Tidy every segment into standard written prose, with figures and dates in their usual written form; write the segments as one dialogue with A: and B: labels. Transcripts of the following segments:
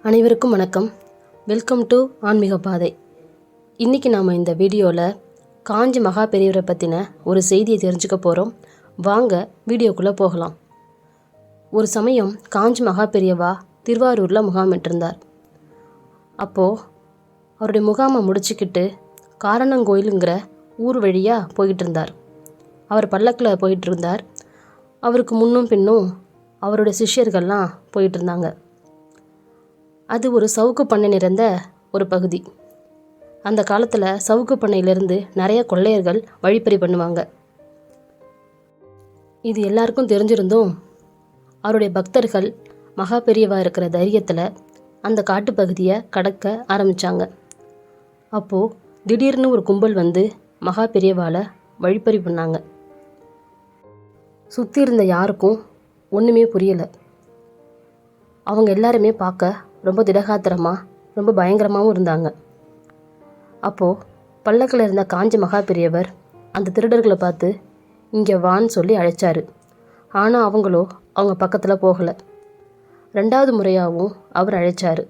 A: அனைவருக்கும் வணக்கம். Welcome to ஆன்மீக பாதை. இன்றைக்கி நாம் இந்த வீடியோவில் காஞ்சி மகா பெரியவரை பற்றின ஒரு செய்தியை தெரிஞ்சுக்க போகிறோம். வாங்க வீடியோக்குள்ளே போகலாம். ஒரு சமயம் காஞ்சி மகா பெரியவா திருவாரூரில் முகாமிட்டிருந்தார். அப்போது அவருடைய முகாமை முடிச்சுக்கிட்டு காரணங்கோயிலுங்கிற ஊர் வழியாக போய்கிட்டு இருந்தார். அவர் பல்லக்கில் போயிட்டு இருந்தார். அவருக்கு முன்னும் பின்னும் அவருடைய சிஷ்யர்கள்லாம் போயிட்டு இருந்தாங்க. அது ஒரு சவுக்கு பண்ணை நிறைந்த ஒரு பகுதி. அந்த காலத்தில் சவுக்கு பண்ணையிலேருந்து நிறைய கொள்ளையர்கள் வழிப்பறி பண்ணுவாங்க. இது எல்லாருக்கும் தெரிஞ்சிருந்தும் அவருடைய பக்தர்கள் மகா பெரியவா இருக்கிற தைரியத்தில் அந்த காட்டுப்பகுதியை கடக்க ஆரம்பித்தாங்க. அப்போது திடீர்னு ஒரு கும்பல் வந்து மகா பெரியவாளை வழிப்பறி பண்ணாங்க. சுற்றி இருந்த யாருக்கும் ஒன்றுமே புரியலை. அவங்க எல்லாருமே பார்க்க ரொம்ப திடகாத்திரமாக ரொம்ப பயங்கரமாகவும் இருந்தாங்க. அப்போது பல்லக்கில் இருந்த காஞ்சி மகா பெரியவர் அந்த திருடர்களை பார்த்து இங்கே வான்னு சொல்லி அழைச்சார். ஆனால் அவங்களோ அவங்க பக்கத்தில் போகலை. 2வது முறையாகவும் அவர் அழைச்சார்.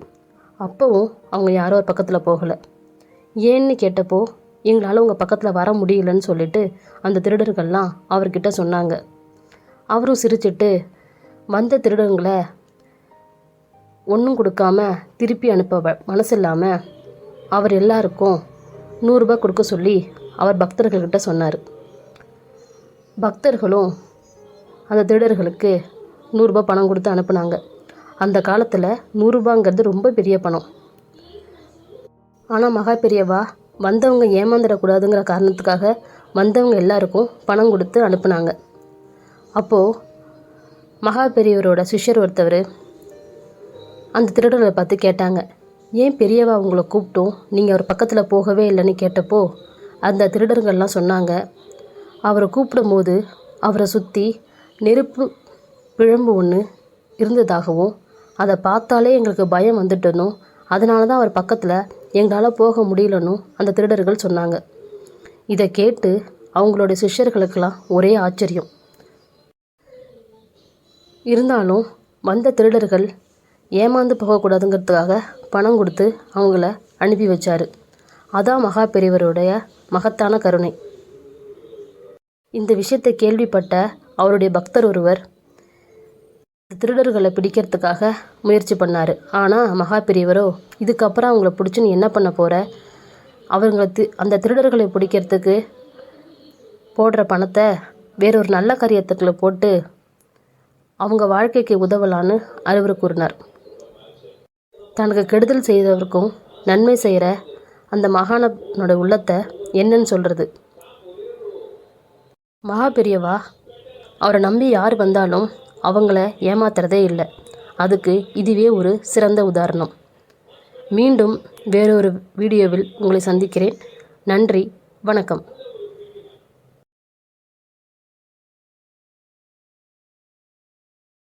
A: அப்போவும் அவங்க யாரோ ஒரு பக்கத்தில் போகலை. ஏன்னு கேட்டப்போ எங்களால் உங்கள் பக்கத்தில் வர முடியலன்னு சொல்லிட்டு அந்த திருடர்கள்லாம் அவர்கிட்ட சொன்னாங்க. அவரும் சிரிச்சிட்டு வந்த திருடர்களை ஒன்றும் கொடுக்காம திருப்பி அனுப்ப மனசு இல்லாமல் அவர் எல்லாருக்கும் 100 ரூபாய் கொடுக்க சொல்லி அவர் பக்தர்கள்கிட்ட சொன்னார். பக்தர்களும் அந்த திருடர்களுக்கு 100 ரூபாய் பணம் கொடுத்து அனுப்புனாங்க. அந்த காலத்தில் 100 ரூபாங்கிறது ரொம்ப பெரிய பணம். ஆனால் மகா பெரியவா வந்தவங்க ஏமாந்துடக்கூடாதுங்கிற காரணத்துக்காக வந்தவங்க எல்லாருக்கும் பணம் கொடுத்து அனுப்புனாங்க. அப்போது மகா பெரியவரோட சிஷ்யர் ஒருத்தவர் அந்த திருடர்களை பார்த்து கேட்டாங்க, ஏன் பெரியவா உங்களை கூப்பிட்டோம் நீங்கள் அவர் பக்கத்தில் போகவே இல்லைன்னு கேட்டப்போ அந்த திருடர்கள்லாம் சொன்னாங்க, அவரை கூப்பிடும்போது அவரை சுற்றி நெருப்பு பிழம்பு ஒன்று இருந்ததாகவும் அதை பார்த்தாலே எங்களுக்கு பயம் வந்துட்டனும், அதனால தான் அவர் பக்கத்தில் எங்களால் போக முடியலன்னு அந்த திருடர்கள் சொன்னாங்க. இதை கேட்டு அவங்களுடைய சிஷ்யர்களுக்கெல்லாம் ஒரே ஆச்சரியம். இருந்தாலும் வந்த திருடர்கள் ஏமாந்து போகக்கூடாதுங்கிறதுக்காக பணம் கொடுத்து அவங்கள அனுப்பி வச்சார். அதான் மகா பெரியவருடைய மகத்தான கருணை. இந்த விஷயத்தை கேள்விப்பட்ட அவருடைய பக்தர் ஒருவர் திருடர்களை பிடிக்கிறதுக்காக முயற்சி பண்ணார். ஆனால் மகா பெரியவரோ இதுக்கப்புறம் அவங்கள பிடிச்சி நீ என்ன பண்ண போகிற, அந்த திருடர்களை பிடிக்கிறதுக்கு போடுற பணத்தை வேறொரு நல்ல காரியத்துக்குள்ள போட்டு அவங்க வாழ்க்கைக்கு உதவலான்னு அறிவுரை கூறினார். தனக்கு கெடுதல் செய்தவருக்கும் நன்மை செய்கிற அந்த மகானோட உள்ளத்தை என்னன்னு சொல்கிறது. மகா பெரியவா அவரை நம்பி யார் வந்தாலும் அவங்கள ஏமாத்துறதே இல்லை. அதுக்கு இதுவே ஒரு சிறந்த உதாரணம். மீண்டும் வேறொரு வீடியோவில் உங்களை சந்திக்கிறேன். நன்றி, வணக்கம்.